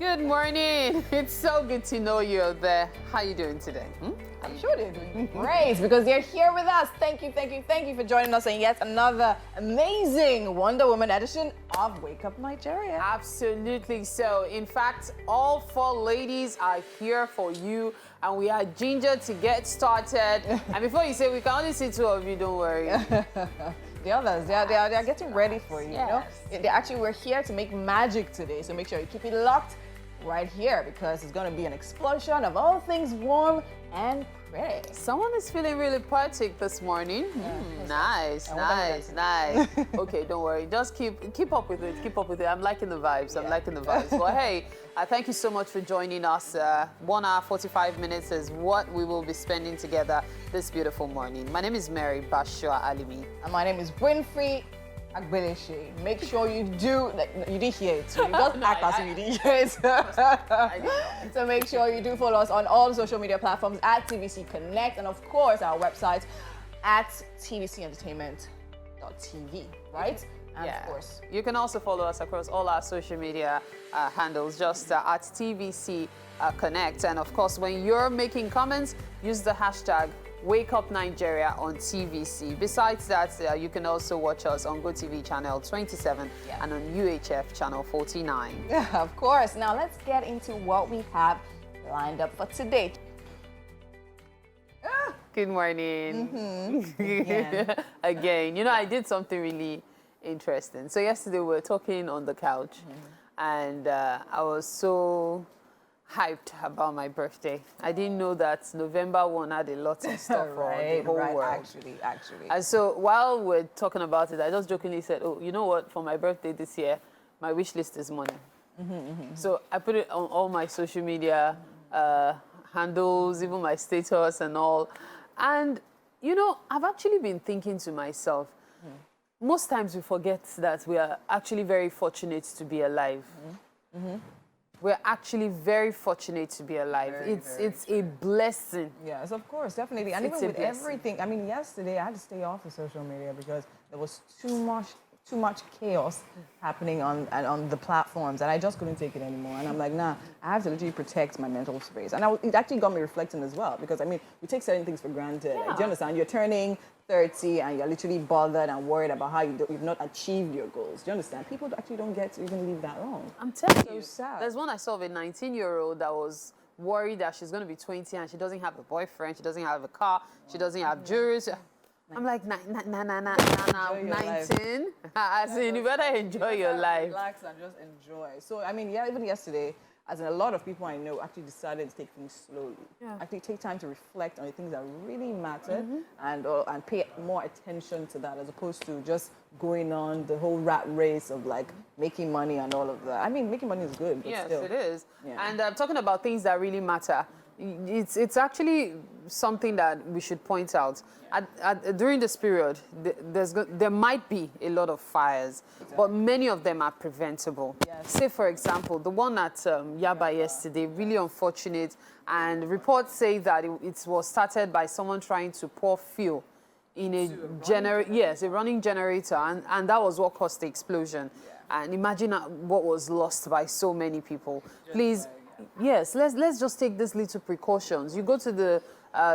Good morning. It's so good to know you're there. How are you doing today? I'm sure they're doing great because they're here with us. Thank you for joining us on yet another amazing Wonder Woman edition of Wake Up Nigeria. Absolutely. So, in fact, all four ladies are here for you, and we are ginger to get started. And before you say we can only see two of you, don't worry. The others, they are getting ready for you. Yes. You know, we're here to make magic today, so make sure you keep it locked right here because it's going to be an explosion of all things warm and pretty. Someone is feeling really poetic this morning. Nice. Okay, don't worry. Just keep up with it. Keep up with it. I'm liking the vibes. Well, hey, thank you so much for joining us. 1 hour, 45 minutes is what we will be spending together this beautiful morning. My name is Mary Bashua Alimi. And my name is Winfrey Agbeleshi. Make sure you do, you did hear it. So you just act as if you didn't hear it. So make sure you do follow us on all social media platforms at TVC Connect and of course our website at tvcentertainment.tv, right? And of course, you can also follow us across all our social media handles, just at TVC Connect. And of course, when you're making comments, use the hashtag Wake Up Nigeria on TVC. Besides that, you can also watch us on GOTV channel 27 and on UHF channel 49. Yeah, of course. Now let's get into what we have lined up for today. Good morning. Again, you know, I did something really interesting. So yesterday we were talking on the couch and I was so hyped about my birthday. I didn't know that November 1 had a lot of stuff for the whole world. Actually. And so while we're talking about it, I just jokingly said, oh, you know what? For my birthday this year, my wish list is money. So I put it on all my social media handles, even my status and all. And, you know, I've actually been thinking to myself, most times we forget that we are actually very fortunate to be alive. We're actually very fortunate to be alive. It's a blessing. Yes, of course, definitely. And even with everything, I mean, yesterday I had to stay off of social media because there was too much chaos happening on the platforms, and I just couldn't take it anymore. And I'm like, nah, I have to literally protect my mental space. And it actually got me reflecting as well, because I mean, we take certain things for granted. Like, do you understand? You're turning 30 and you're literally bothered and worried about how you've not achieved your goals. Do you understand? People actually don't get to even live that long. I'm telling you. So sad. There's one I saw of a 19-year-old that was worried that she's going to be 20 and she doesn't have a boyfriend, she doesn't have a car, she doesn't have jewelry. I'm like, nah, 19. As in, you better enjoy your life. Relax and just enjoy. So, I mean, yeah, even yesterday, as in a lot of people I know actually decided to take things slowly. Actually take time to reflect on the things that really matter and pay more attention to that, as opposed to just going on the whole rat race of like making money and all of that. I mean, making money is good, but yes, still. it is. Yeah. And talking about things that really matter, it's actually something that we should point out. During this period, there might be a lot of fires, but many of them are preventable. Yes. Say, for example, the one at Yaba yesterday, really unfortunate, and reports say that it was started by someone trying to pour fuel in a running generator, and that was what caused the explosion. And imagine what was lost by so many people. Please. Yes, let's just take these little precautions. You go to the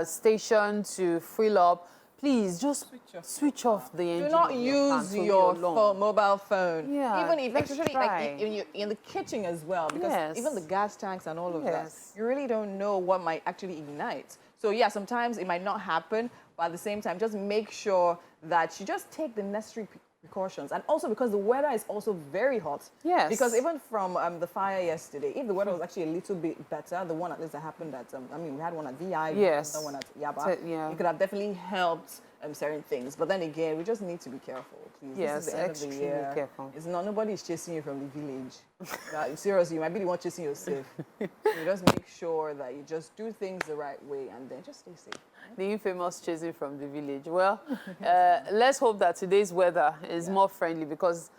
station to fill up, please just switch off the engine. Do not use your mobile phone. Yeah, even if, especially like in the kitchen as well, because even the gas tanks and all of that, you really don't know what might actually ignite. So yeah, sometimes it might not happen, but at the same time, just make sure that you just take the necessary precautions. And also because the weather is also very hot. Yes. Because even from the fire yesterday, if the weather was actually a little bit better, the one at least that happened at, I mean, we had one at VI, another one at Yaba. It could have definitely helped certain things. But then again, we just need to be careful, please. Yes, this is the end of the year. Careful. It's not, nobody's chasing you from the village. Seriously, you might be the one chasing yourself. You just make sure that you just do things the right way and then just stay safe. The infamous chasing from the village. Well, let's hope that today's weather is more friendly, because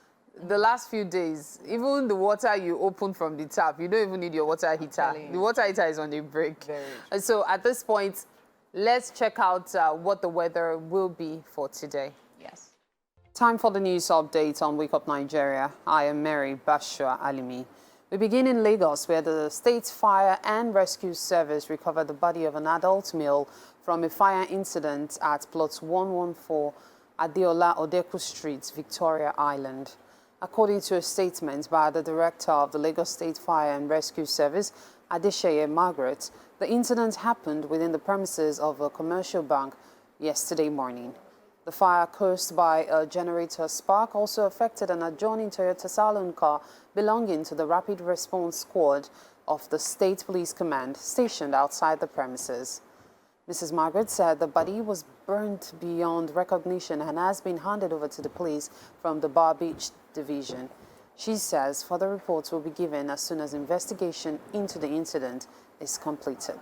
the last few days, even the water you open from the tap, you don't even need your water heater. The water heater is on a break. And so at this point, let's check out what the weather will be for today. Yes. Time for the news update on Wake Up Nigeria. I am Mary Bashua Alimi. We begin in Lagos, where the State Fire and Rescue Service recovered the body of an adult male from a fire incident at plot 114 Adeola Odeku Street, Victoria Island. According to a statement by the director of the Lagos State Fire and Rescue Service, Adesheye Margaret, the incident happened within the premises of a commercial bank yesterday morning. The fire caused by a generator spark also affected an adjoining Toyota Salon car belonging to the Rapid Response Squad of the State Police Command stationed outside the premises. Mrs. Margaret said the body was burnt beyond recognition and has been handed over to the police from the Bar Beach Division. She says further reports will be given as soon as investigation into the incident is completed.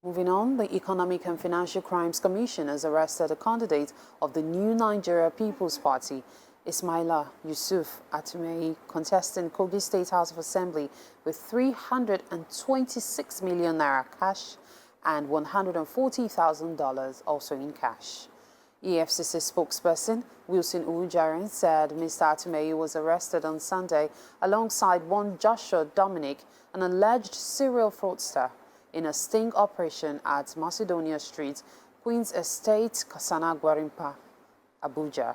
Moving on, the Economic and Financial Crimes Commission has arrested a candidate of the New Nigeria People's Party, Ismaila Yusuf Atumei, contesting Kogi State House of Assembly with 326 million naira cash and $140,000 also in cash. EFCC spokesperson Wilson Uwujaren said Mr. Atumei was arrested on Sunday alongside one Joshua Dominic, an alleged serial fraudster, in a sting operation at Macedonia Street, Queen's Estate, Kasana Gwarimpa, Abuja.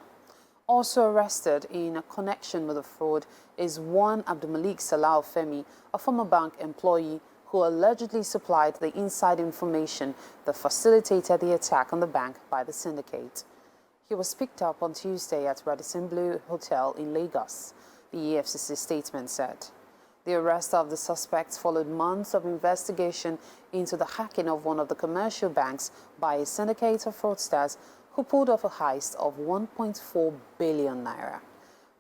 Also arrested in connection with the fraud is one Abdulmalik Salau Femi, a former bank employee who allegedly supplied the inside information that facilitated the attack on the bank by the syndicate. He was picked up on Tuesday at Radisson Blu Hotel in Lagos, the EFCC statement said. The arrest of the suspects followed months of investigation into the hacking of one of the commercial banks by a syndicate of fraudsters who pulled off a heist of 1.4 billion naira.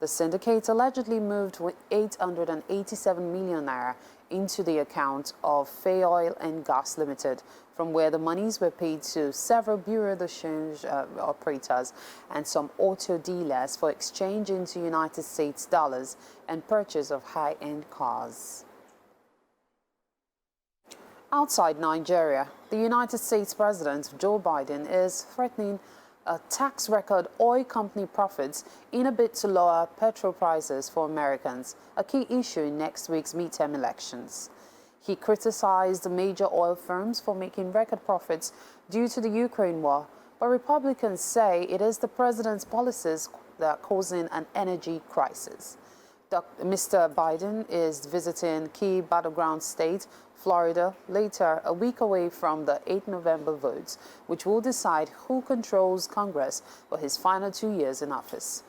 The syndicate allegedly moved 887 million naira into the account of Fay Oil and Gas Limited, from where the monies were paid to several Bureau de Change operators and some auto dealers for exchange into United States dollars and purchase of high-end cars. Outside Nigeria, the United States President Joe Biden is threatening a tax record oil company profits in a bid to lower petrol prices for Americans, a key issue in next week's midterm elections. He criticized the major oil firms for making record profits due to the Ukraine war, but Republicans say it is the president's policies that are causing an energy crisis. Mr. Biden is visiting key battleground state, Florida, later, a week away from the 8 November votes, which will decide who controls Congress for his final 2 years in office.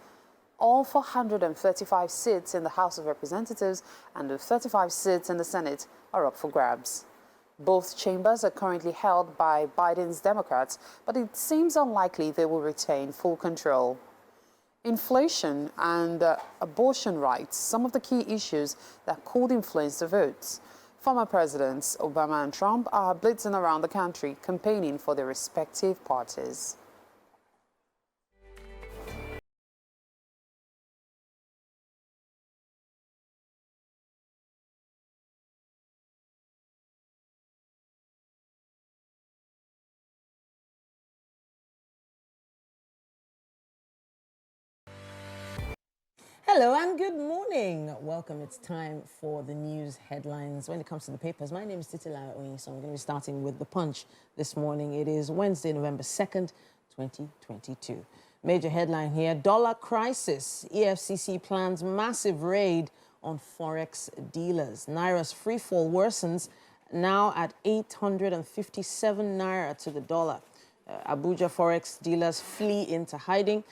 All 435 seats in the House of Representatives and the 35 seats in the Senate are up for grabs. Both chambers are currently held by Biden's Democrats, but it seems unlikely they will retain full control. Inflation and abortion rights, some of the key issues that could influence the votes. Former presidents Obama and Trump are blitzing around the country, campaigning for their respective parties. Hello and good morning. Welcome. It's time for the news headlines. When it comes to the papers, my name is Titila Oyin, so I'm going to be starting with The Punch this morning. It is Wednesday, November 2nd, 2022. Major headline here, dollar crisis. EFCC plans massive raid on forex dealers. Naira's free fall worsens, now at 857 Naira to the dollar. Abuja forex dealers flee into hiding.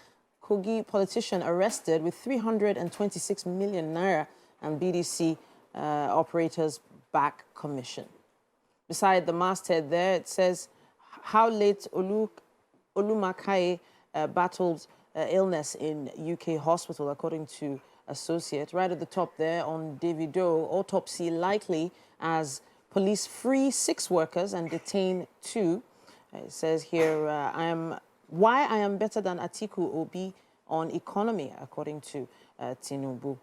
Kogi politician arrested with 326 million naira, and BDC operators back commission. Beside the masthead there, it says how late Olumakaye battled illness in UK hospital, according to Associate. Right at the top there on Davido, autopsy likely as police free 6 workers and detain 2. It says here, why I am better than Atiku Obi on economy, according to Tinubu.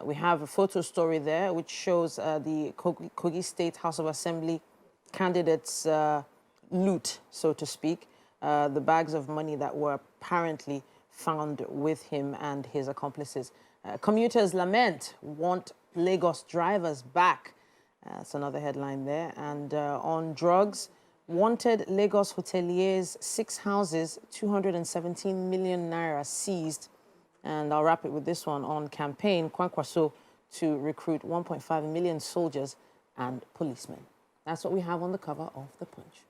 We have a photo story there which shows the Kogi State House of Assembly candidates' loot, so to speak, the bags of money that were apparently found with him and his accomplices Commuters lament, want Lagos drivers back. That's another headline there. And on drugs, wanted Lagos hoteliers, 6 houses, 217 million naira seized. And I'll wrap it with this one on campaign, Kwankwaso to recruit 1.5 million soldiers and policemen. That's what we have on the cover of The Punch.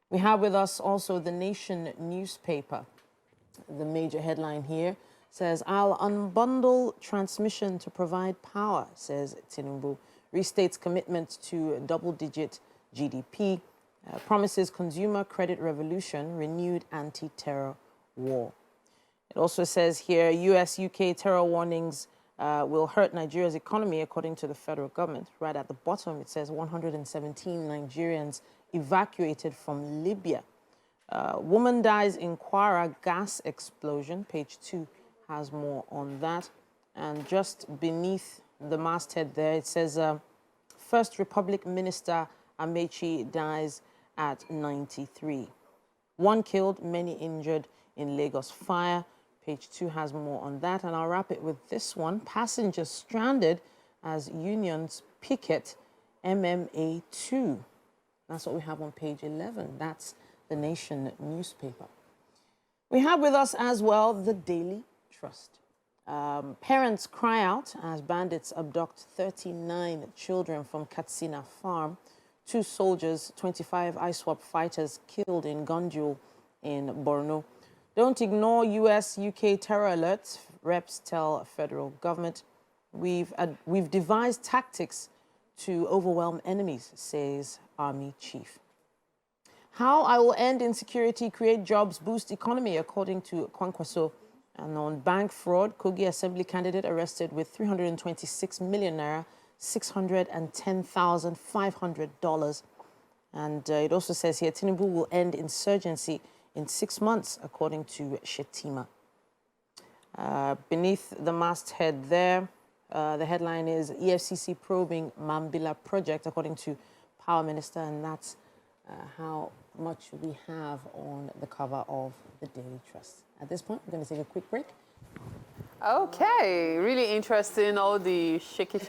We have with us also the Nation newspaper. The major headline here says, I'll unbundle transmission to provide power, says Tinubu. Restates commitment to double-digit GDP. Promises consumer credit revolution, renewed anti-terror war. It also says here, US-UK terror warnings will hurt Nigeria's economy, according to the federal government. Right at the bottom, it says 117 Nigerians evacuated from Libya. Woman dies in Kwara gas explosion. Page 2 has more on that. And just beneath the masthead there, it says, First Republic Minister Amechi dies at 93. 1 killed, many injured in Lagos fire. Page 2 has more on that. And I'll wrap it with this one. Passengers stranded as unions picket MMA 2. That's what we have on page 11. That's the Nation newspaper. We have with us as well the Daily Trust. Parents cry out as bandits abduct 39 children from Katsina farm. 2 soldiers, 25 ISWAP fighters killed in gun duel in Borno. Don't ignore US-UK terror alerts, reps tell federal government. We've devised tactics to overwhelm enemies, says Army Chief. How I will end insecurity, create jobs, boost economy, according to Kwankwaso. And on bank fraud, Kogi Assembly candidate arrested with 326 million naira, $610,500. And it also says here, Tinubu will end insurgency in 6 months, according to Shetima. Beneath the masthead there, the headline is EFCC probing Mambila project, according to Power Minister, and that's how much we have on the cover of the Daily Trust. At this point, we're going to take a quick break. Okay, really interesting, all the shaky.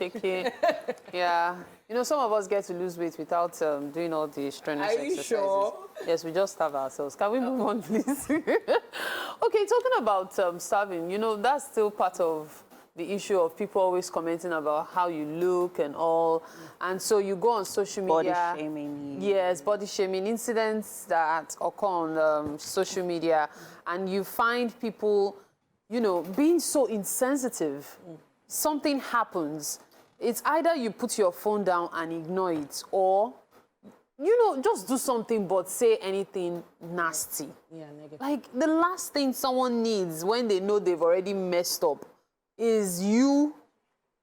Yeah. You know, some of us get to lose weight without doing all the strenuous exercises. Sure? Yes, we just starve ourselves. Can we move on, please? Okay, talking about starving, you know, that's still part of the issue of people always commenting about how you look and all. And so you go on social media. Body shaming. Yes, body shaming incidents that occur on social media. And you find people, you know, being so insensitive. Something happens. It's either you put your phone down and ignore it, or, you know, just do something but say anything nasty. Yeah, negative. Like, the last thing someone needs when they know they've already messed up is you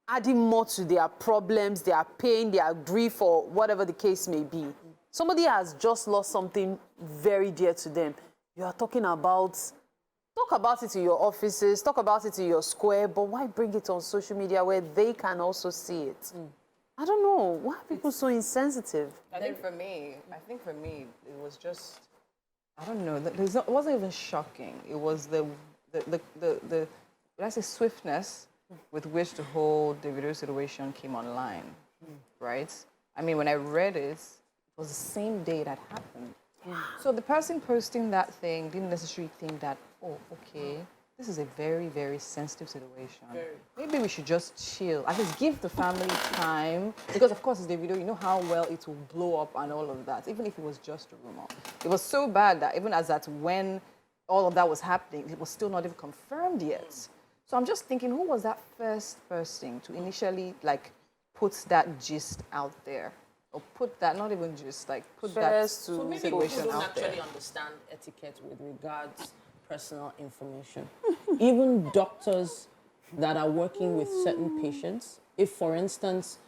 adding more to their problems, their pain, their grief, or whatever the case may be. Somebody has just lost something very dear to them. You are talking about, talk about it in your offices, talk about it in your square, but why bring it on social media where they can also see it? I don't know. Why are people so insensitive? I think for me, it was just, I don't know, it wasn't even shocking. It was the let's say, swiftness with which the whole Davido situation came online, right? I mean, when I read it, it was the same day that happened. So the person posting that thing didn't necessarily think that, oh, okay, this is a very, very sensitive situation. Maybe we should just chill. At least give the family time. Because, of course, it's Davido, you know how well it will blow up and all of that, even if it was just a rumor. It was so bad that even as that when all of that was happening, it was still not even confirmed yet. So I'm just thinking, who was that first person to initially, like, put that gist out there? Or put that, not even just, like, put that situation out there. Actually understand etiquette with regards personal information. Even doctors that are working with certain patients, if, for instance,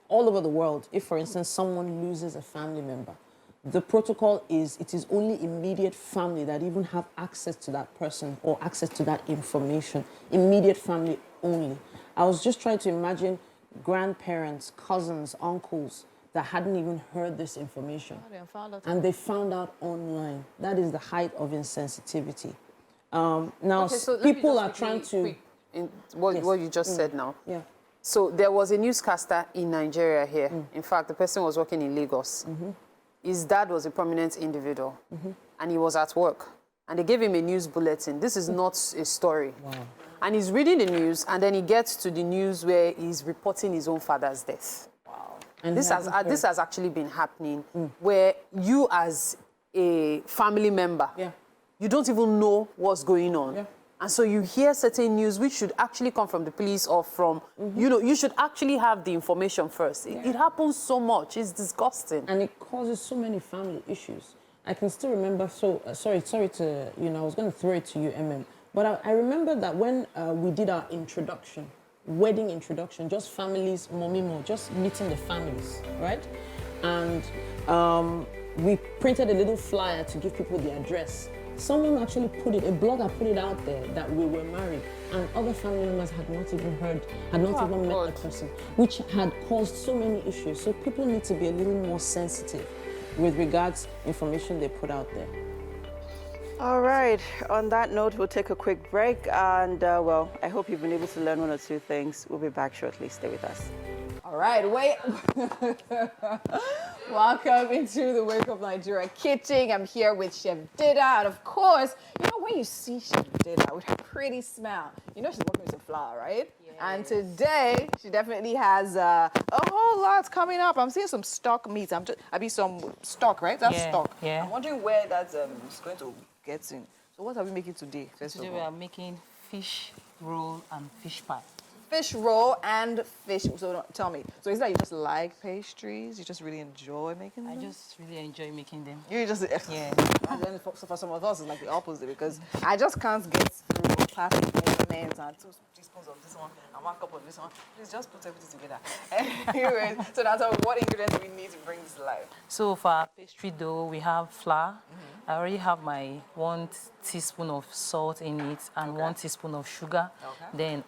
all over the world, if, for instance, someone loses a family member, the protocol is it is only immediate family that even have access to that person or access to that information. Immediate family only. I was just trying to imagine grandparents, cousins, uncles that hadn't even heard this information. And they found out online. That is the height of insensitivity. Now, Okay, so let me people just are trying to... in what you just said now. Yeah. So there was a newscaster in Nigeria here. In fact, the person was working in Lagos. His dad was a prominent individual, and he was at work. And they gave him a news bulletin. This is not a story. Wow. And he's reading the news, and then he gets to the news where he's reporting his own father's death. Wow. And This has actually been happening, where you as a family member, you don't even know what's going on. Yeah. And so you hear certain news which should actually come from the police or from, you should actually have the information first. It happens so much. It's disgusting. And it causes so many family issues. I can still remember, sorry to, I was going to throw it to you, but I remember that when we did our introduction, wedding introduction, just families, just meeting the families, right? And we printed a little flyer to give people the address. Someone actually a blogger put it out there that we were married, and other family members had not even met the person, which had caused so many issues. So people need to be a little more sensitive with regards information they put out there. All right, on that note, we'll take a quick break, and well, I hope you've been able to learn one or two things. We'll be back shortly. Stay with us. All right, welcome into the Wake Up Nigeria kitchen. I'm here with Chef Dida, and of course, when you see Chef Dida with her pretty smile, she's working with some flour, right? Yeah. And today, she definitely has a whole lot coming up. I'm seeing some stock meats. Some stock, right? That's stock. Yeah. I'm wondering where that's going to get in. So what are we making today, first Today of all? we are making fish roll and fish pie. Fish roll and fish. So tell me. So is that you just like pastries? You just really enjoy making them? I just really enjoy making them. You just Yeah. And then for some of us, it's like the opposite because I just can't get through past measurements and 2 teaspoons of this one and 1 cup of this one. Please just put everything together. Anyway, so now tell me what ingredients we need to bring this to life. So for our pastry dough, we have flour. I already have my 1 teaspoon of salt in it and 1 teaspoon of sugar. Okay. Then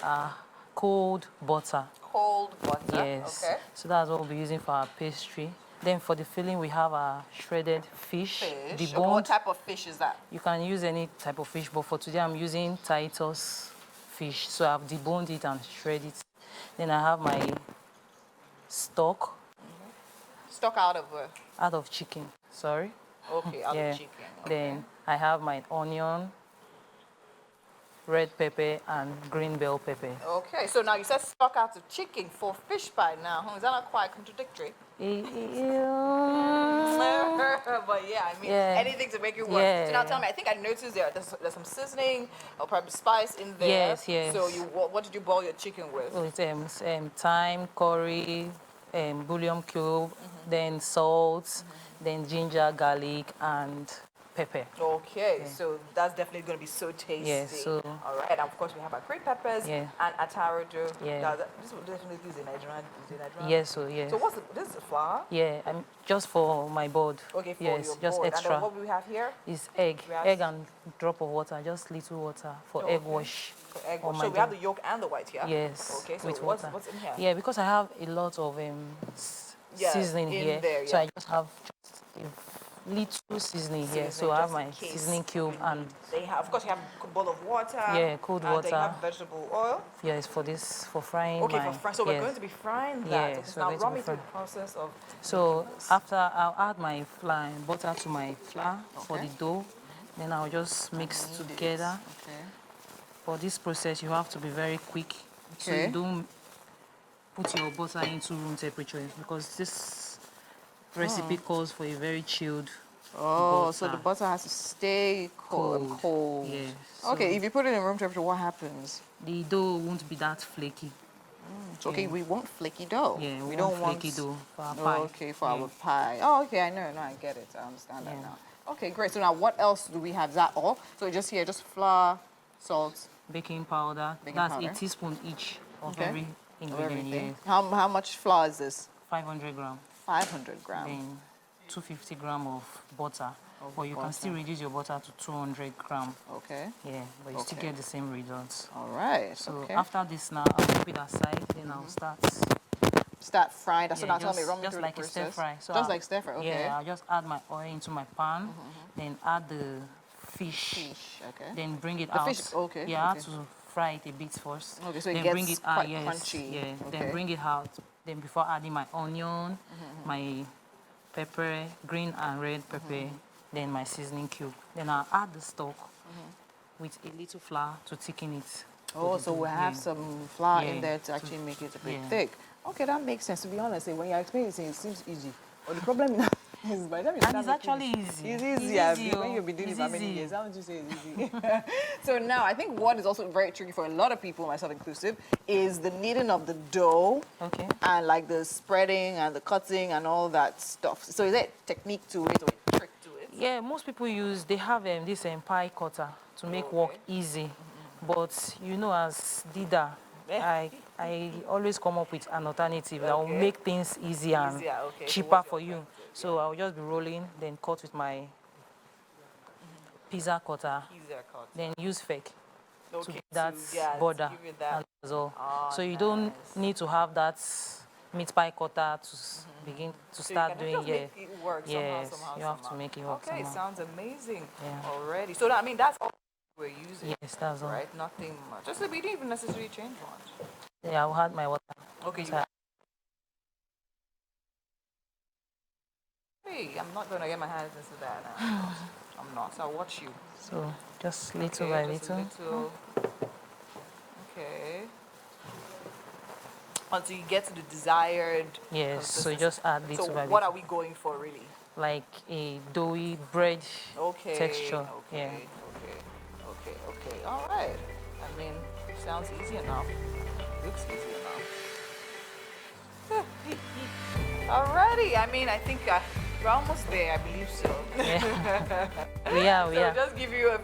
cold butter. Cold butter. Yes. Okay. So that's what we'll be using for our pastry. Then for the filling, we have our shredded fish. Fish. Deboned. What type of fish is that? You can use any type of fish, but for today I'm using Titus fish. So I've deboned it and shredded it. Then I have my stock. Stock out of where? Out of chicken, sorry. Okay, out of chicken. Okay. Then I have my onion, red pepper, and green bell pepper. Okay, so now you said stock out of chicken for fish pie now. Is that not quite contradictory? But yeah, I mean, anything to make it work. Yeah. So now tell me, I think I noticed there's some seasoning or probably spice in there. Yes, yes. So what did you boil your chicken with? With thyme, curry, bouillon cube, then salt, then ginger, garlic, and pepper. Okay, so that's definitely going to be so tasty. Yeah, so... All right, and of course we have our green peppers and ataro dough. Yeah. Now, this will definitely use a Nigerian. Yes, so yes. So this is flour? Yeah, just for my board. Okay, for yes, your just board. extra. And then what we have here? Is egg. Egg and drop of water, just little water for egg wash. For egg wash. So we have the yolk and the white here? Yes. Okay, so with what's water. in here? Yeah, because I have a lot of seasoning here. There, so I just have little seasoning here. So I have my seasoning cube and... Of course, you have a bowl of water. Yeah, cold water. And then you have vegetable oil. Yes, for frying. Okay, for frying. So we're going to be frying that. Yes, now run me through the process of... So after I'll add my flour and butter to my flour for the dough. Then I'll just mix together. Okay. For this process, you have to be very quick. Okay. So you don't put your butter into room temperature because this recipe calls for a very chilled butter. So the butter has to stay cold. Yes. Okay, if you put it in room temperature, what happens? The dough won't be that flaky. Okay, we want flaky dough. Yeah, we don't don't want flaky dough for our pie. Okay, for our pie. Oh, okay, I know. No, I get it. I understand that now. Okay, great. So now what else do we have? Is that all? So just flour, salt. Baking powder. That's a teaspoon each of every ingredient. How much flour is this? 500 grams. 500 grams. Then 250 grams of butter. But you can still reduce your butter to 200 grams. Okay. Yeah, but you still get the same results. All right. So after this now, I'll keep it aside. Then I'll start frying. That's what now tell me. Run me just through like the a process. stir fry. So just like stir fry. Okay. Yeah, I'll just add my oil into my pan. Then add the fish. Okay. Then bring it The out. fish. Okay. Yeah, I have to fry it a bit first. Okay, so it then gets bring it quite out, yes, crunchy. yeah. Okay. Then bring it out. Then before adding my onion, my pepper, green and red pepper, then my seasoning cube. Then I'll add the stock with a little flour to thicken it. Oh, so we have some flour in Yeah. there to actually make it a bit Yeah. thick. Okay, that makes sense. To be honest, when you're explaining it, it seems easy. But the problem now is by the time you start And it's making actually easy. It's easy. It's Yeah, easy, when oh. you've been doing it It's for many easy. years, how would you say it's easy? So now, I think what is also very tricky for a lot of people, myself inclusive, is the kneading of the dough. Okay. And like the spreading and the cutting and all that stuff. So is there a technique to it or a trick to it? Yeah, most people they have this pie cutter to make work easy. But you know, as Dida, I always come up with an alternative that will make things easier and Easier, okay. So cheaper what's for you. So I'll just be rolling, then cut with my pizza cutter, Easier cut. then use fake to Okay, give that to border. give it that. And that's all. Oh, So you don't need to have that meat pie cutter to begin to So you start can doing. just make it work Yes, somehow. you have to make it work Okay, somehow. sounds amazing Yeah. already. So that, I mean, that's all we're using, Yes, that's all. right? Nothing much. Just we didn't even necessarily change much. Yeah, I'll add my water. Okay, So- Hey, I'm not gonna get my hands into that now. I'm not. So I'll watch you. So just little Okay, by just a little. Okay. Until you get to the desired. Yes, so you consistency. just add little So by what little. are we going for, really? Like a doughy bread Okay. texture. Okay. Yeah. Okay. All right. I mean, sounds easy enough. Looks easy enough. Alrighty. I mean, I think we're almost there. I believe so. We are. So just give you a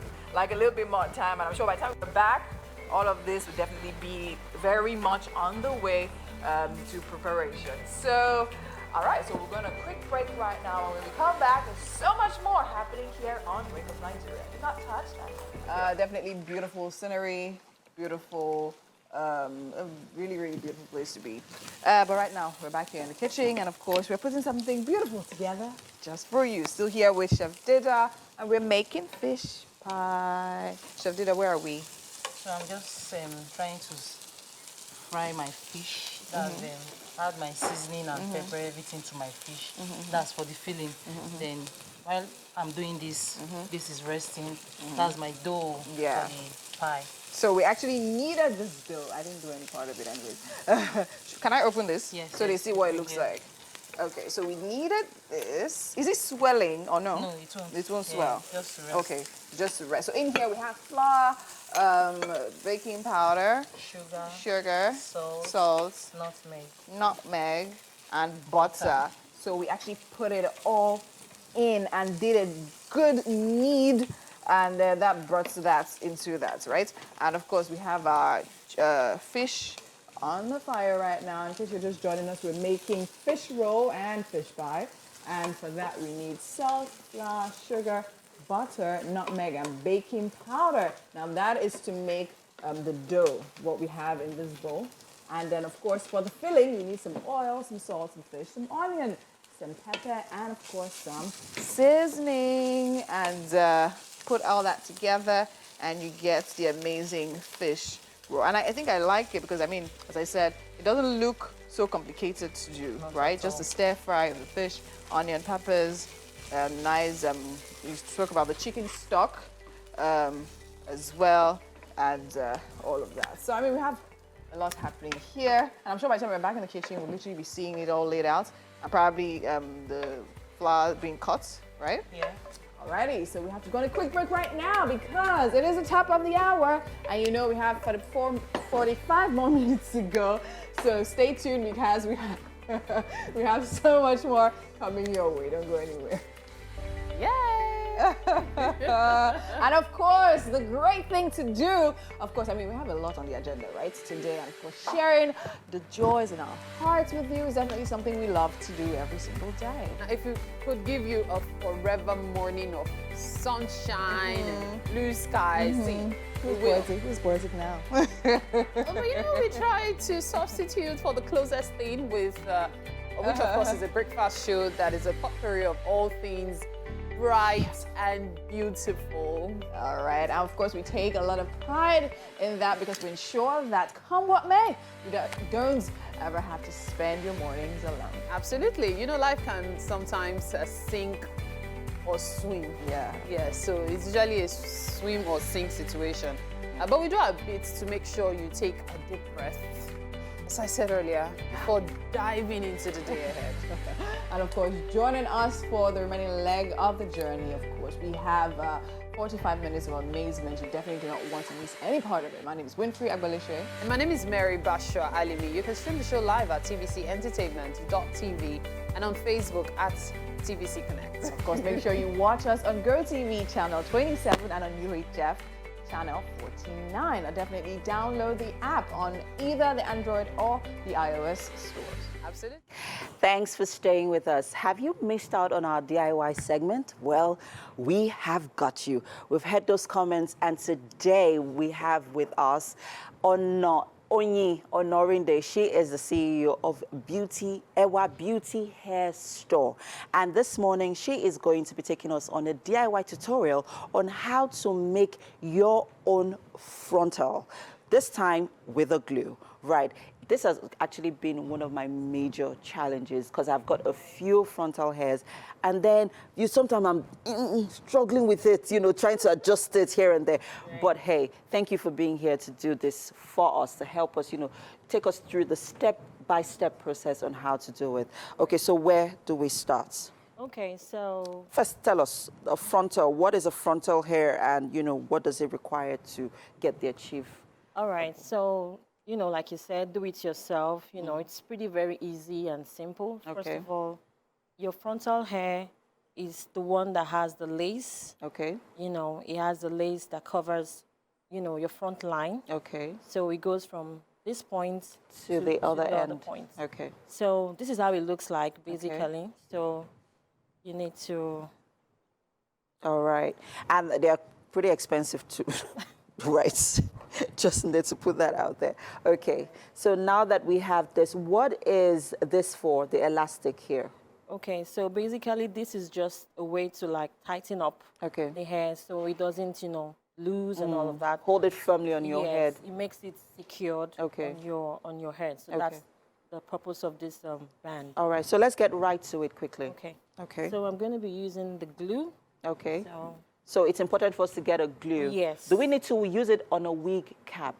little bit more time, and I'm sure by the time we're back, all of this will definitely be very much on the way to preparation. So, all right, so we're going to quick break right now, and when we come back, there's so much more happening here on Wake Up Nigeria. Do not touch that. Definitely beautiful scenery, beautiful, a really, really beautiful place to be. But right now, we're back here in the kitchen, and of course, we're putting something beautiful together just for you. Still here with Chef Dida, and we're making fish pie. Chef Dida, where are we? So I'm just trying to fry my fish. That's add my seasoning and pepper everything to my fish. That's for the filling. Then while I'm doing this, this is resting. That's my dough for the pie. So we actually needed this dough. I didn't do any part of it anyways. Can I open this? Yes. So they see what it looks like. Okay, so we needed this. Is it swelling or no? No, it won't. It won't Yeah, swell. just to rest. Okay, just to rest. So in here we have flour, baking powder, sugar, salt, nutmeg, and butter. So we actually put it all in and did a good knead, and that brought that into that, right? And of course we have our fish on the fire right now. In case you're just joining us, we're making fish roll and fish pie. And for that we need salt, flour, sugar, butter, nutmeg, and baking powder. Now that is to make the dough, what we have in this bowl. And then of course for the filling, you need some oil, some salt, some fish, some onion, some pepper, and of course some seasoning. And put all that together and you get the amazing fish roll. And I think I like it because, I mean, as I said, it doesn't look so complicated to do, right? Just a stir fry of the fish, onion, peppers, nice, you spoke about the chicken stock as well, and all of that. So, I mean, we have a lot happening here. And I'm sure by the time we're back in the kitchen, we'll literally be seeing it all laid out. And probably the flour being cut, right? Yeah. Alrighty, so we have to go on a quick break right now because it is the top of the hour. And you know we have 45 more minutes to go. So stay tuned because we have, we have so much more coming your way. Don't go anywhere. Yay! And of course, the great thing to do, of course, I mean, we have a lot on the agenda, right, today. And of course, sharing the joys in our hearts with you is definitely something we love to do every single day. If it could give you a forever morning of sunshine and blue skies, Who's poetic now? Well, you know, we try to substitute for the closest thing with, which of course is a breakfast show that is a potpourri of all things bright and beautiful. All right, and of course we take a lot of pride in that because we ensure that come what may, you don't ever have to spend your mornings alone. Absolutely. You know, life can sometimes sink or swim. Yeah, so it's usually a swim or sink situation. But we do our bit to make sure you take a deep breath, as I said earlier, before diving into the day ahead. And of course, joining us for the remaining leg of the journey, of course, we have 45 minutes of amazement. You definitely do not want to miss any part of it. My name is Winfrey Agbaleshe. And my name is Mary Bashra Alimi. You can stream the show live at tvcentertainment.tv and on Facebook at TVC Connect. Of course, make sure you watch us on GOTV channel 27 and on UHF channel 49. And definitely download the app on either the Android or the iOS stores. Absolutely. Thanks for staying with us. Have you missed out on our DIY segment? Well, we have got you. We've heard those comments, and today we have with us Onyi Onorinde. She is the CEO of Ewa Beauty Hair Store. And this morning, she is going to be taking us on a DIY tutorial on how to make your own frontal, this time with a glue. Right. This has actually been one of my major challenges because I've got a few frontal hairs, and then sometimes I'm struggling with it, trying to adjust it here and there. Right. But hey, thank you for being here to do this for us, to help us, take us through the step-by-step process on how to do it. Okay, so where do we start? Okay, so first tell us a frontal. What is a frontal hair, and what does it require to get the achieve? All right, so like you said, do it yourself. It's very easy and simple. Okay. First of all, your frontal hair is the one that has the lace. Okay. It has the lace that covers, your front line. Okay. So it goes from this point to the other end. Point. Okay. So this is how it looks like, basically. Okay. So you need to... All right. And they're pretty expensive too. Right. Just need to put that out there. Okay. So now that we have this, what is this for, the elastic here? Okay. So basically, this is just a way to tighten up the hair so it doesn't, lose and all of that. Hold it firmly on your head. It makes it secured on your head. So that's the purpose of this band. All right. So let's get right to it quickly. Okay. Okay. So I'm going to be using the glue. Okay. So it's important for us to get a glue. Yes. Do we need to use it on a wig cap?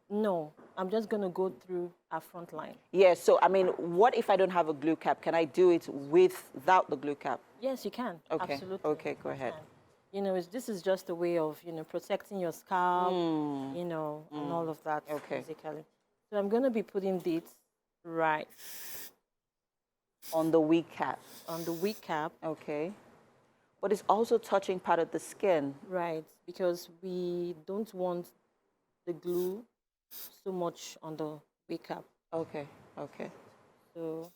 No, I'm just going to go through our front line. Yeah, so I mean, what if I don't have a glue cap? Can I do it without the glue cap? Yes, you can. Okay. Absolutely. Okay, go ahead. This is just a way of, protecting your scalp, and all of that, basically. So I'm going to be putting this right on the wig cap. On the wig cap. Okay. But it's also touching part of the skin. Right, because we don't want the glue so much on the wig cap. Okay, okay. So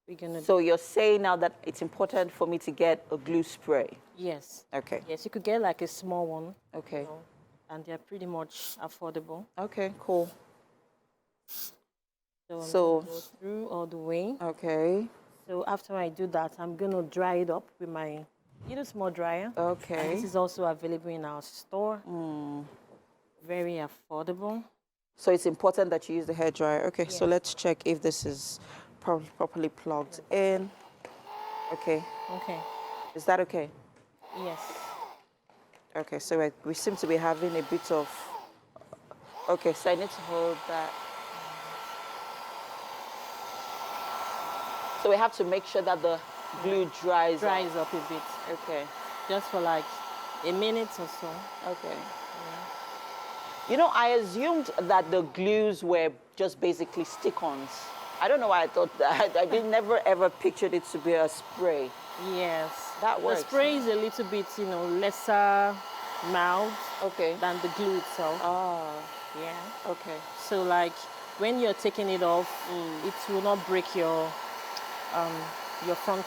we're gonna... So you're saying now that it's important for me to get a glue spray? Yes. Okay. Yes, you could get like a small one. Okay. And they're pretty much affordable. Okay, cool. So I'm gonna go through all the way. Okay. So after I do that, I'm going to dry it up with my small dryer. Okay. And this is also available in our store. Very affordable. So it's important that you use the hairdryer. Okay, so let's check if this is properly plugged in. Okay. Okay. Is that okay? Yes. Okay, so we seem to be having a bit of... Okay, so I need to hold that. So we have to make sure that the glue dries up a bit. Okay. Just for like a minute or so. Okay. Yeah. I assumed that the glues were just basically stick-ons. I don't know why I thought that. I never ever pictured it to be a spray. Yes. That works. The spray is a little bit, lesser mild than the glue itself. Oh. Yeah. Okay. So like when you're taking it off, it will not break your front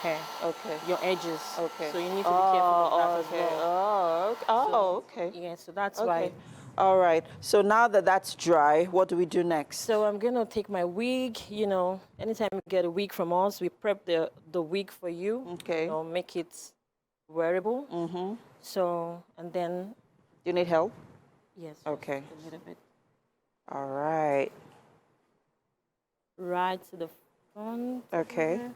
hair. Okay. Your edges. Okay. So you need to be careful of that as well. Oh, okay. Yeah, so that's why All right. So now that that's dry, what do we do next? So I'm gonna take my wig. You know, anytime you get a wig from us, we prep the wig for you. Okay. You know, make it wearable. Mm-hmm. So, and then. You need help? Yes. Okay. A little bit. All right. Right to the front. Okay. There.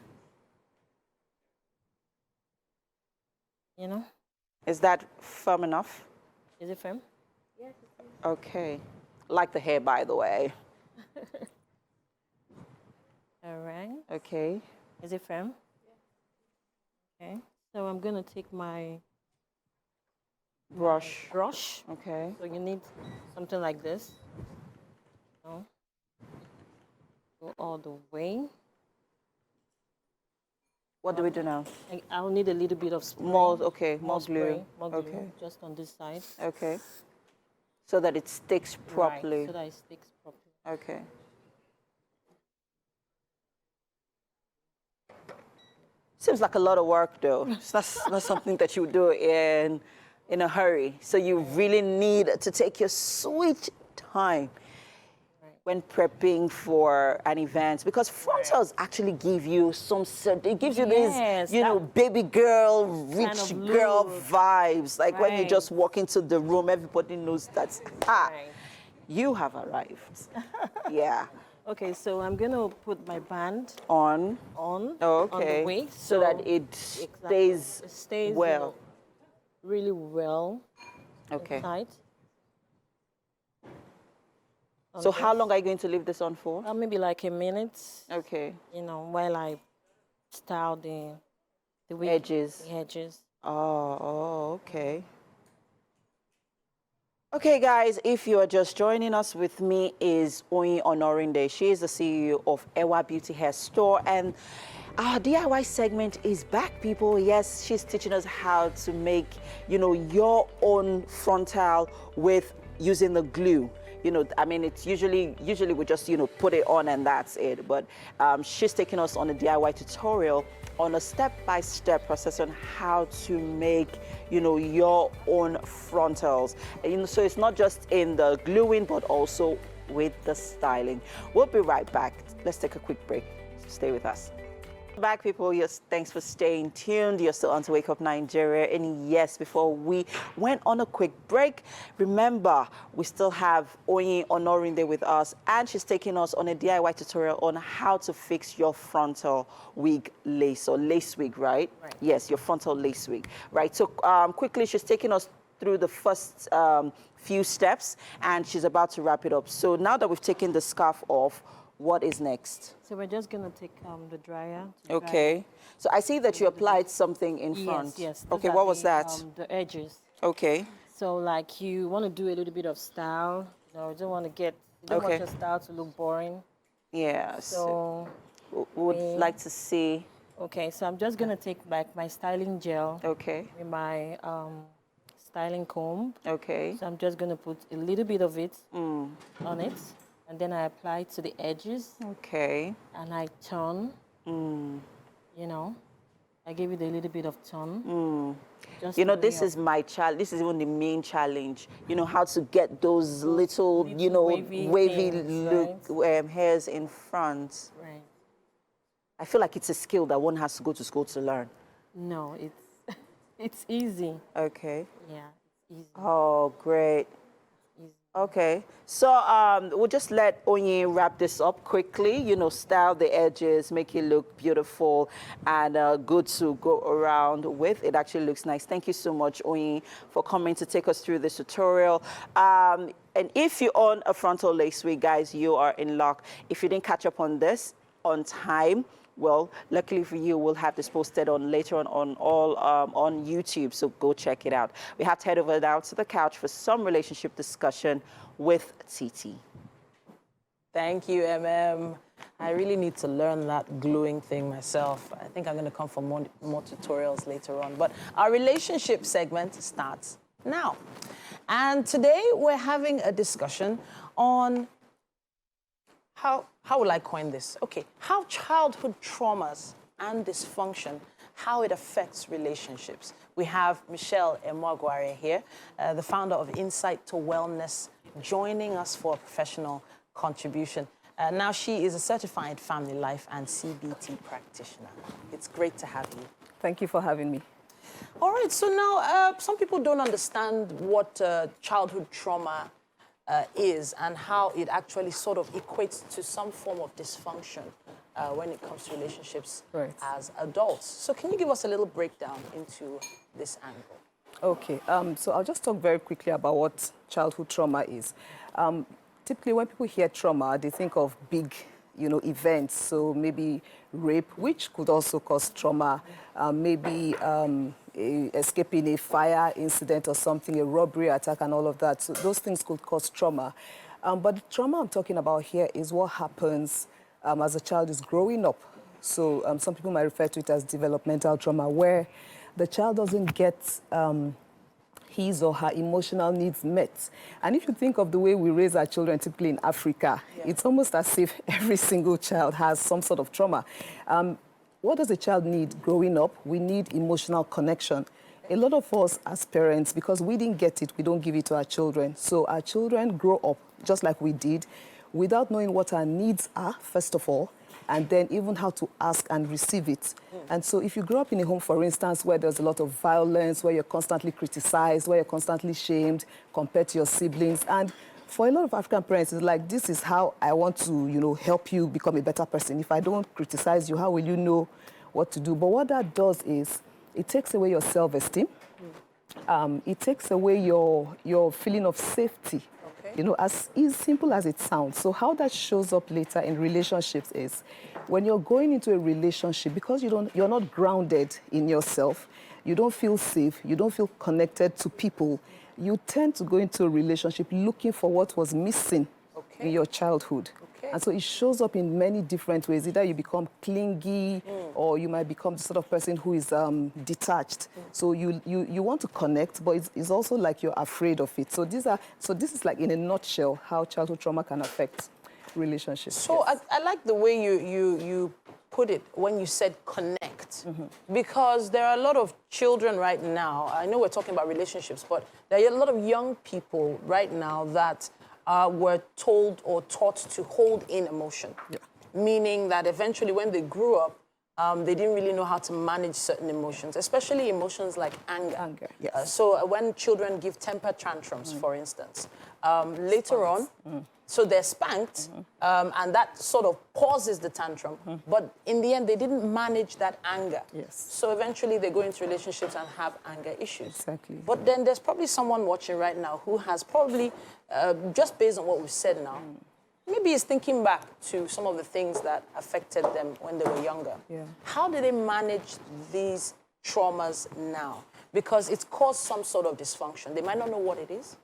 You know. Is that firm enough? Is it firm? Yes. Okay. Like the hair, by the way. All right. Okay. Is it firm? Okay. So I'm gonna take my Brush. brush. Okay. So you need something like this. No. Go all the way. What do we do now? I'll need a little bit of spray. More, okay, more glue. Spray, more glue, Okay. just on this side. Okay. So that it sticks properly. Right, so that it sticks properly. Okay. Seems like a lot of work, though. It's not something that you do in a hurry. So you really need to take your sweet time when prepping for an event, because frontals actually give you some, it gives you Yes, these, you know, baby girl, rich kind of girl look. vibes. Like when you Right. just walk into the room, everybody knows that, Right. you have arrived. Yeah. Okay, so I'm gonna put my band On on Okay. the waist, so that it exactly, stays it stays well. you know, really well Okay. tight. So how long are you going to leave this on for? Maybe like a minute. Okay. You know, while I style the wig, Edges. the edges. Oh, okay. Okay, guys, if you are just joining us, with me is Oyin Onorinde. She is the CEO of Ewa Beauty Hair Store, and our DIY segment is back, people. Yes, she's teaching us how to make, you know, your own frontal with using the glue. You know, I mean, it's usually we just, you know, put it on and that's it. But she's taking us on a DIY tutorial on a step-by-step process on how to make, you know, your own frontals. And, you know, so it's not just in the gluing, but also with the styling. We'll be right back. Let's take a quick break. Stay with us. Back, people. Yes, thanks for staying tuned. You're still on to Wake Up Nigeria. And yes, before we went on a quick break, remember, we still have Oyin Onorinde with us, and she's taking us on a DIY tutorial on how to fix your frontal wig lace, or lace wig, right? Right. Yes, your frontal lace wig, right? So quickly, she's taking us through the first few steps, and she's about to wrap it up. So now that we've taken the scarf off, what is next? So we're just gonna take the dryer. To dry Okay. So I see that you applied something in front. Yes. Okay, those what are was that? The edges. Okay. So like you want to do a little bit of style. You know, you don't want Okay. your style to look boring. Yes. So We would like to see. okay, so I'm just gonna take like my styling gel Okay. with my styling comb. Okay. So I'm just gonna put a little bit of it on it, and then I apply it to the edges, Okay. and I turn. You know, I give it a little bit of turn. Just You know, to this bring is my challenge. This is even the main challenge. You know, how to get those little, you know, wavy things, look hairs in front. up- right. I feel like it's a skill that one has to go to school to learn. No, it's it's easy. Okay. Yeah, it's easy. Oh, great. Easy. Okay, so we'll just let Oyin wrap this up quickly, you know, style the edges, make it look beautiful and good to go around with. It actually looks nice. Thank you so much, Oyin, for coming to take us through this tutorial. And if you own a frontal lace wig, guys, you are in luck. If you didn't catch up on this on time, well, luckily for you, we'll have this posted on later on all on YouTube, so go check it out. We have to head over now to the couch for some relationship discussion with Titi. Thank you, MM. I really need to learn that gluing thing myself. I think I'm going to come for more tutorials later on. But our relationship segment starts now. And today we're having a discussion on how will I coin this? Okay, how childhood traumas and dysfunction how it affects relationships. We have Michelle Emwagware here, the founder of Insight to Wellness, joining us for a professional contribution. Now she is a certified family life and CBT practitioner. It's great to have you. Thank you for having me. All right, so now some people don't understand what childhood trauma is and how it actually sort of equates to some form of dysfunction when it comes to relationships as adults. So can you give us a little breakdown into this angle? Okay, so I'll just talk very quickly about what childhood trauma is. Typically, when people hear trauma, they think of big, events. So maybe rape, which could also cause trauma. Maybe escaping a fire incident or something, a robbery attack and all of that. So those things could cause trauma. But the trauma I'm talking about here is what happens as a child is growing up. So some people might refer to it as developmental trauma, where the child doesn't get his or her emotional needs met. And if you think of the way we raise our children, typically in Africa, it's almost as if every single child has some sort of trauma. What does a child need growing up? We need emotional connection. A lot of us as parents, because we didn't get it, we don't give it to our children. So our children grow up just like we did, without knowing what our needs are, first of all, and then even how to ask and receive it. And so if you grow up in a home, for instance, where there's a lot of violence, where you're constantly criticized, where you're constantly shamed compared to your siblings, and for a lot of African parents, it's like, this is how I want to, help you become a better person. If I don't criticize you, how will you know what to do? But what that does is, it takes away your self-esteem. It takes away your feeling of safety. As simple as it sounds. So how that shows up later in relationships is when you're going into a relationship, because you're not grounded in yourself, you don't feel safe, you don't feel connected to people, you tend to go into a relationship looking for what was missing in your childhood. And so it shows up in many different ways. Either you become clingy or you might become the sort of person who is detached. So you want to connect, but it's also like you're afraid of it. So this is like in a nutshell how childhood trauma can affect relationships. So I like the way you put it when you said connect. Because there are a lot of children right now, I know we're talking about relationships, but there are a lot of young people right now that were told or taught to hold in emotion. Meaning that eventually when they grew up, they didn't really know how to manage certain emotions, especially emotions like anger. So when children give temper tantrums, for instance, later on, so they're spanked, and that sort of pauses the tantrum. But in the end, they didn't manage that anger. So eventually they go into relationships and have anger issues. Exactly. But then there's probably someone watching right now who has probably, just based on what we've said now, maybe is thinking back to some of the things that affected them when they were younger. How do they manage these traumas now? Because it's caused some sort of dysfunction. They might not know what it is,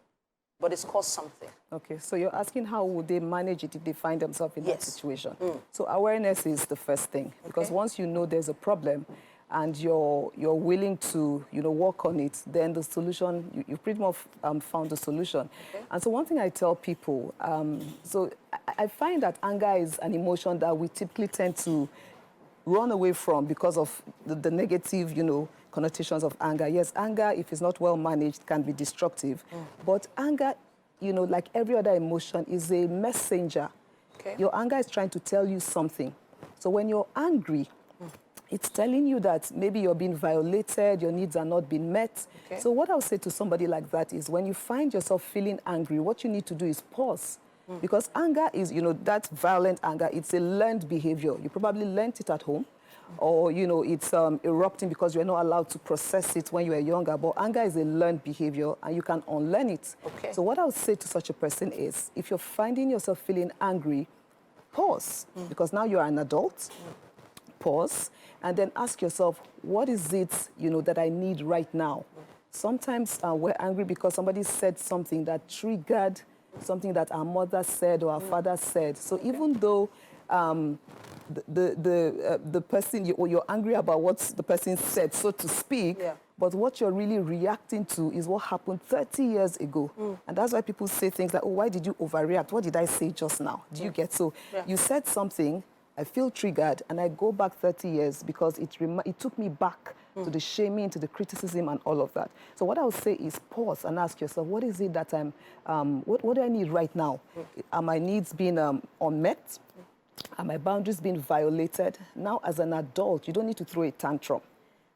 but it's caused something. Okay, so you're asking how would they manage it if they find themselves in that situation? So awareness is the first thing, because once you know there's a problem and you're willing to work on it, then the solution, you pretty much found the solution. And so one thing I tell people, so I find that anger is an emotion that we typically tend to run away from because of the negative, connotations of anger. Yes, anger, if it's not well managed, can be destructive. But anger, like every other emotion, is a messenger. Your anger is trying to tell you something. So when you're angry, it's telling you that maybe you're being violated, your needs are not being met. So what I'll say to somebody like that is when you find yourself feeling angry, what you need to do is pause. Because anger is, that violent anger, it's a learned behavior. You probably learned it at home. Or, it's erupting because you're not allowed to process it when you were younger. But anger is a learned behavior, and you can unlearn it. So what I would say to such a person is, if you're finding yourself feeling angry, pause. Because now you're an adult. Pause. And then ask yourself, what is it, that I need right now? Sometimes we're angry because somebody said something that triggered something that our mother said or our father said. So even though the person, you're angry about what the person said, so to speak, but what you're really reacting to is what happened 30 years ago. And that's why people say things like, oh, why did you overreact? What did I say just now? Do you get? So you said something, I feel triggered, and I go back 30 years because it took me back to the shaming, to the criticism, and all of that. So what I would say is pause and ask yourself, what is it that what do I need right now? Are my needs being unmet? Are my boundaries being violated? Now, as an adult, you don't need to throw a tantrum.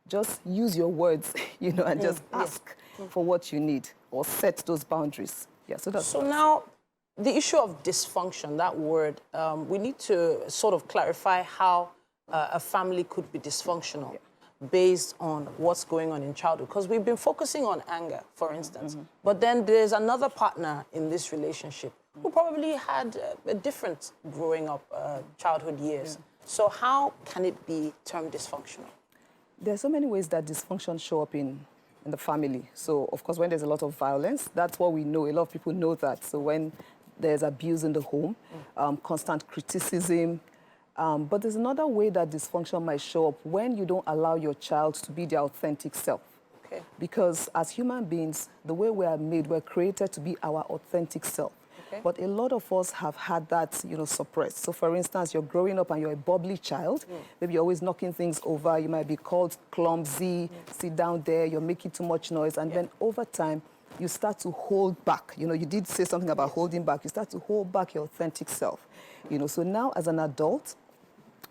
Just use your words, and just ask for what you need or set those boundaries. Yeah, so now, the issue of dysfunction, that word, we need to sort of clarify how a family could be dysfunctional based on what's going on in childhood. Because we've been focusing on anger, for instance. But then there's another partner in this relationship who probably had a different growing up childhood years. So how can it be termed dysfunctional? There are so many ways that dysfunction show up in the family. So, of course, when there's a lot of violence, that's what we know. A lot of people know that. So when there's abuse in the home, constant criticism. But there's another way that dysfunction might show up when you don't allow your child to be their authentic self. Okay. Because as human beings, the way we are made, we're created to be our authentic self. Okay. But a lot of us have had that, suppressed. So, for instance, you're growing up and you're a bubbly child. Maybe you're always knocking things over. You might be called clumsy, sit down there, you're making too much noise. And then over time, you start to hold back. You did say something about holding back. You start to hold back your authentic self. So now as an adult,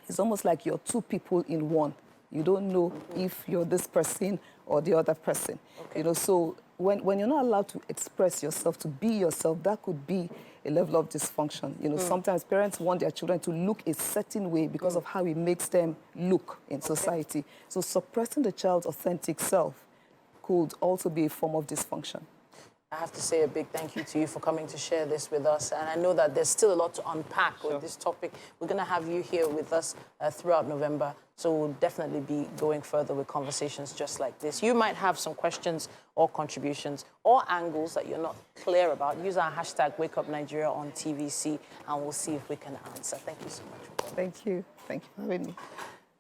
it's almost like you're two people in one. You don't know if you're this person or the other person. Okay. So when you're not allowed to express yourself, to be yourself, that could be a level of dysfunction. Sometimes parents want their children to look a certain way because of how it makes them look in society. So suppressing the child's authentic self could also be a form of dysfunction. I have to say a big thank you to you for coming to share this with us. And I know that there's still a lot to unpack with this topic. We're going to have you here with us throughout November. So we'll definitely be going further with conversations just like this. You might have some questions or contributions or angles that you're not clear about. Use our hashtag #WakeUpNigeria on TVC, and we'll see if we can answer. Thank you so much. Thank you. Thank you for having me.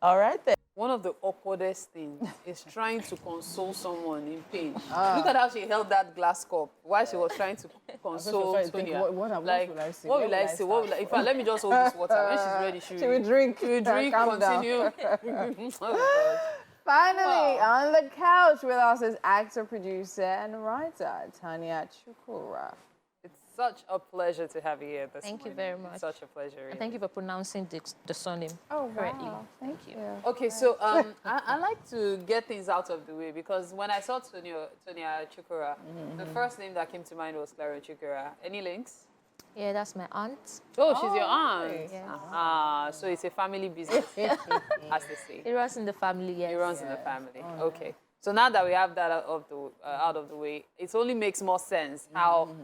All right, then. One of the awkwardest things is trying to console someone in pain. Look at how she held that glass cup while she was trying to console Tonia. What will I say? What will I say? In fact, let me just hold this water. When she's ready, she will drink. She will drink, continue. Oh, Finally, on the couch with us is actor, producer, and writer Tonia Chukwurah. it's such a pleasure to have you here this Thank you morning. very much. It's such a pleasure. Really. And thank you for pronouncing the surname correctly. Thank you. Okay, so I like to get things out of the way because when I saw Tonia Chukwurah, the first name that came to mind was Clara Chukwurah. Any links? Yeah, that's my aunt. Oh, she's your aunt. Yes. So it's a family business, as they say. It runs in the family, yes. It runs in the family. Okay. So now that we have that out of the way, it only makes more sense how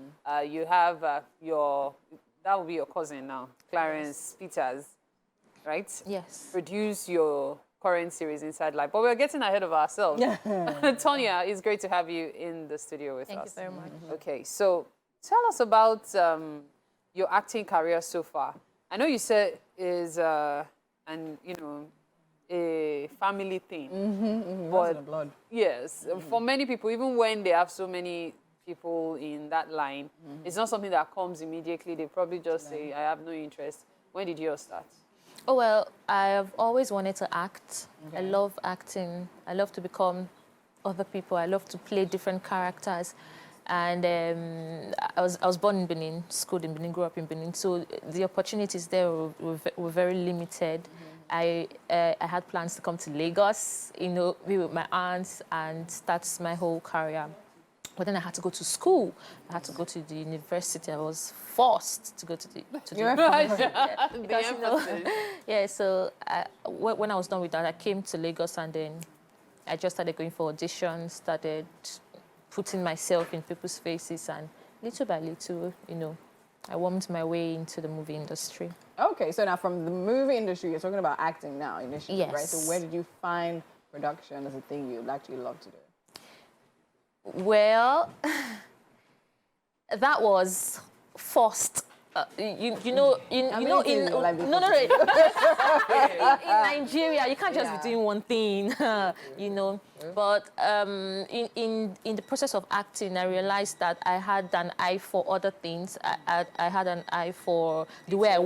you have that would be your cousin now, Clarence Peters, right? Yes. Produce your current series Inside Life. But we're getting ahead of ourselves. Tonia, it's great to have you in the studio with us. Thank you very much. Okay, so tell us about your acting career so far. I know you said is a family thing, but blood. yes, for many people, even when they have so many people in that line, it's not something that comes immediately. They probably just say, "I have no interest." When did yours start? Oh, well, I've always wanted to act. I love acting. I love to become other people. I love to play different characters. And I was born in Benin, schooled in Benin, grew up in Benin. So the opportunities there were very limited. I had plans to come to Lagos, be with my aunts and start my whole career. But then I had to go to school. I had to go to the university. I was forced to go to the university. So when I was done with that, I came to Lagos and then I just started going for auditions, started putting myself in people's faces, and little by little, I warmed my way into the movie industry. Okay, so now from the movie industry, you're talking about acting now initially, yes. right? So where did you find production as a thing you'd actually love to do? Well, that was forced you know, in Nigeria, you can't just be doing one thing, you know. But in the process of acting, I realized that I had an eye for other things. I had an eye for the way I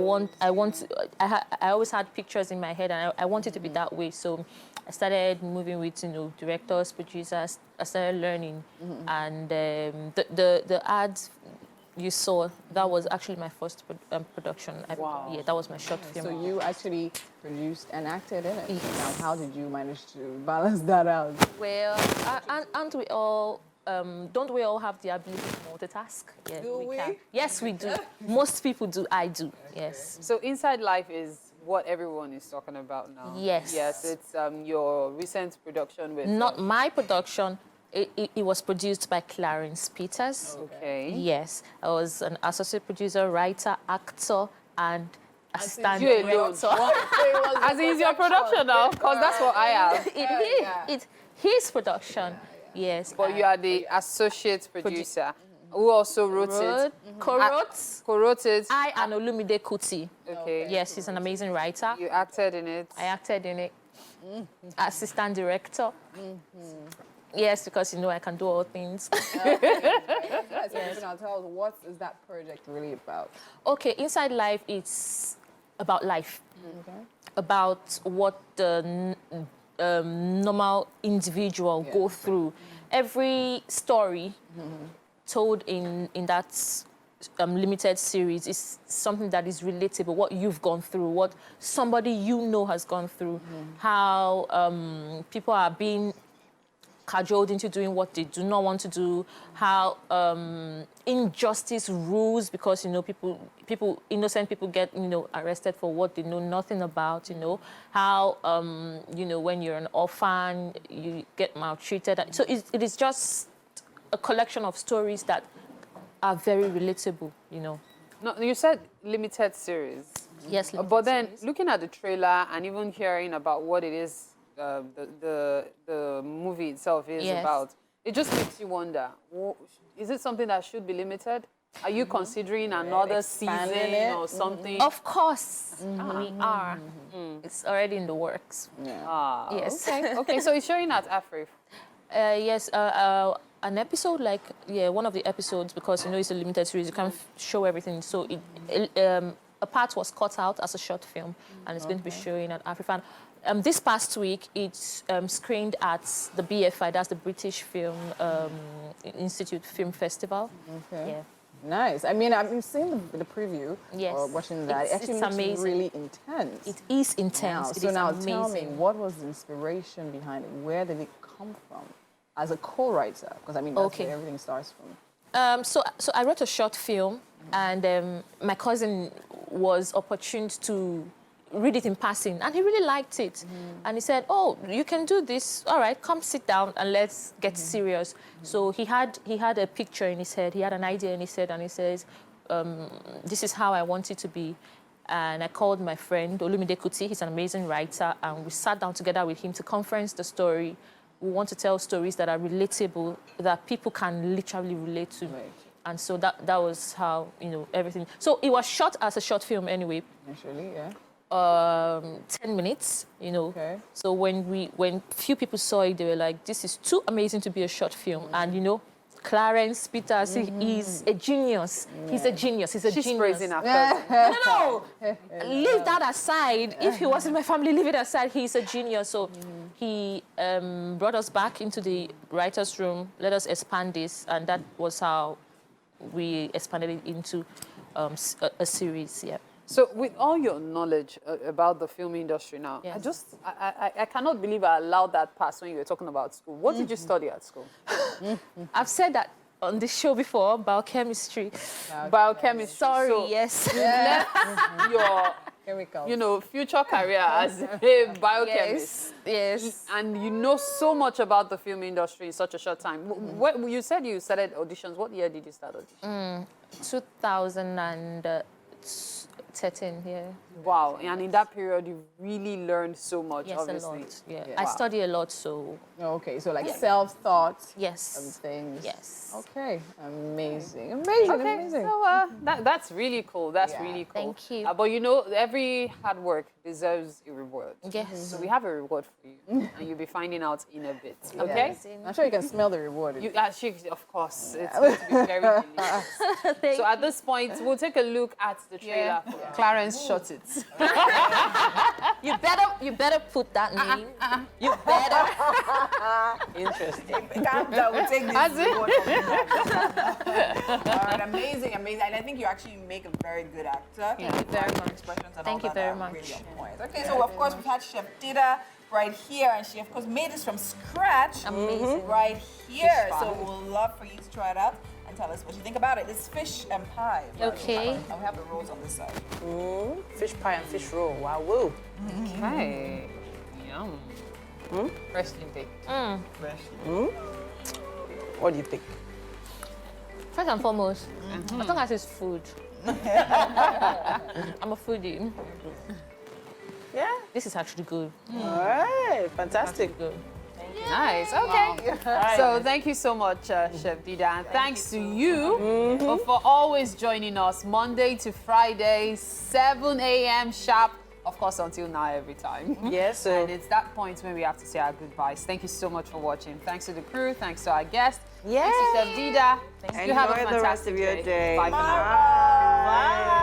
always had pictures in my head, and I wanted to be that way. So I started moving with, you know, directors, producers. I started learning, and the ads you saw, that was actually my first production. Wow. Yeah, that was my short film. So you actually produced and acted in it. Yes. Now, how did you manage to balance that out? Well, aren't we all? Don't we all have the ability to multitask? Yeah, Do we? can. Yes, we do. Most people do. I do. Yes. So Inside Life is what everyone is talking about now. Yes. Yes, it's your recent production with... Not my production. It was produced by Clarence Peters. Okay. Yes, I was an associate producer, writer, actor, and assistant You alone. director. As in, it's your production now, because that's what I have. It's his production. Yes. But you are the associate producer who also wrote it. Co-wrote it. I and Olumide Kuti. Okay. Yes, he's an amazing writer. You acted in it. I acted in it. Assistant director. Yes, because, you know, I can do all things. Yes. Now tell us, what is that project really about? Okay, Inside Life, it's about life. Okay. About what the normal individual go through. Every story told in that limited series is something that is relatable, what you've gone through, what somebody you know has gone through, how people are being cajoled into doing what they do not want to do, how injustice rules because, you know, innocent people get, you know, arrested for what they know nothing about, you know, how, you know, when you're an orphan, you get maltreated. So it is just a collection of stories that are very relatable, you know. No, you said limited series. Yes, limited But then series. looking at the trailer and even hearing about what it is, the movie itself is about, it just makes you wonder, is it something that should be limited? Are you considering another season or something? Of course, we are. It's already in the works. Yes. Okay, so it's showing at Afrif. Yes, an episode like, one of the episodes, because, you know, it's a limited series, you can't show everything. So a part was cut out as a short film, and it's going to be showing at Afrifan. This past week, it's screened at the BFI, that's the British Film Institute Film Festival. Okay. Yeah. Nice. I mean, I've been seeing the preview. Yes. Or watching that. It actually it's looks amazing. really intense. It is intense. Wow. It So is now amazing. tell me, what was the inspiration behind it? Where did it come from? As a co-writer, because I mean, that's where everything starts from. So I wrote a short film, and my cousin was opportune to read it in passing, and he really liked it. And he said, "Oh, you can do this. All right, come sit down and let's get serious." So he had a picture in his head. He had an idea in his head, and he says, "This is how I want it to be." And I called my friend Olumide Kuti. He's an amazing writer, and we sat down together with him to conference the story. We want to tell stories that are relatable, that people can literally relate to. Right. And so that was how, you know, everything. So it was shot as a short film anyway. Initially, yeah. 10 minutes, you know. Okay. So when few people saw it, they were like, this is too amazing to be a short film. And, you know, Clarence Peters, he is a genius. He's a genius. He's a She's genius. praising her cousin. No. Leave that aside. If he was in my family, leave it aside. He's a genius. So he brought us back into the writer's room, let us expand this, and that was how we expanded it into a series, yeah. So with all your knowledge about the film industry now, Yes. I cannot believe I allowed that pass when you were talking about school. What did you study at school? I've said that on this show before, biochemistry. Biochemistry. Sorry, So yes. you left your, Chemicals. you know, future career as a biochemist. Yes. And you know so much about the film industry in such a short time. What, you said you started auditions. What year did you start auditions? 2000 and 13, yeah. Wow. And in that period, you really learned so much, Yes, obviously. a lot. Yeah. Yeah. I Wow. study a lot, so Okay, so like self-thought and yes. things. Yes. Okay, amazing, amazing, Okay, amazing. so that's really cool. That's Yeah. really cool. Thank you. But you know, every hard work deserves a reward. Yes. So we have a reward for you, and you'll be finding out in a bit. Okay? Amazing. I'm sure you can smell the reward. You actually, of course, it's going to be very delicious. So at this point, we'll take a look at the trailer. Clarence shot it. You better put that name. You better. Interesting. Calm down, we'll take this. That's it. reward from you. All right, amazing, amazing. And I think you actually make a very good actor. Thank you very much. Expressions and Thank all you that very are much. Really on point. Okay, so of course we've had Chef Dida right here, and she of course made this from scratch. Amazing. Right here. So we'll love for you to try it out and tell us what you think about it. It's fish and pie. Okay. And we have the rolls on this side. Fish pie and fish roll. Wow, woo. Okay. Yum. Freshly baked. What do you think? First and foremost, as long as it's food. I'm a foodie. Yeah. This is actually good. All right, fantastic. Good. Nice. Okay. So thank you so much, Chef Dida, and thanks to you for always joining us Monday to Friday, 7 a.m. sharp. Of course, until now, every time. Yes, so And it's that point when we have to say our goodbyes. Thank you so much for watching. Thanks to the crew. Thanks to our guest. Yay. Thanks to Chef Dida. You have a Enjoy the rest fantastic of your day. Bye for now. bye.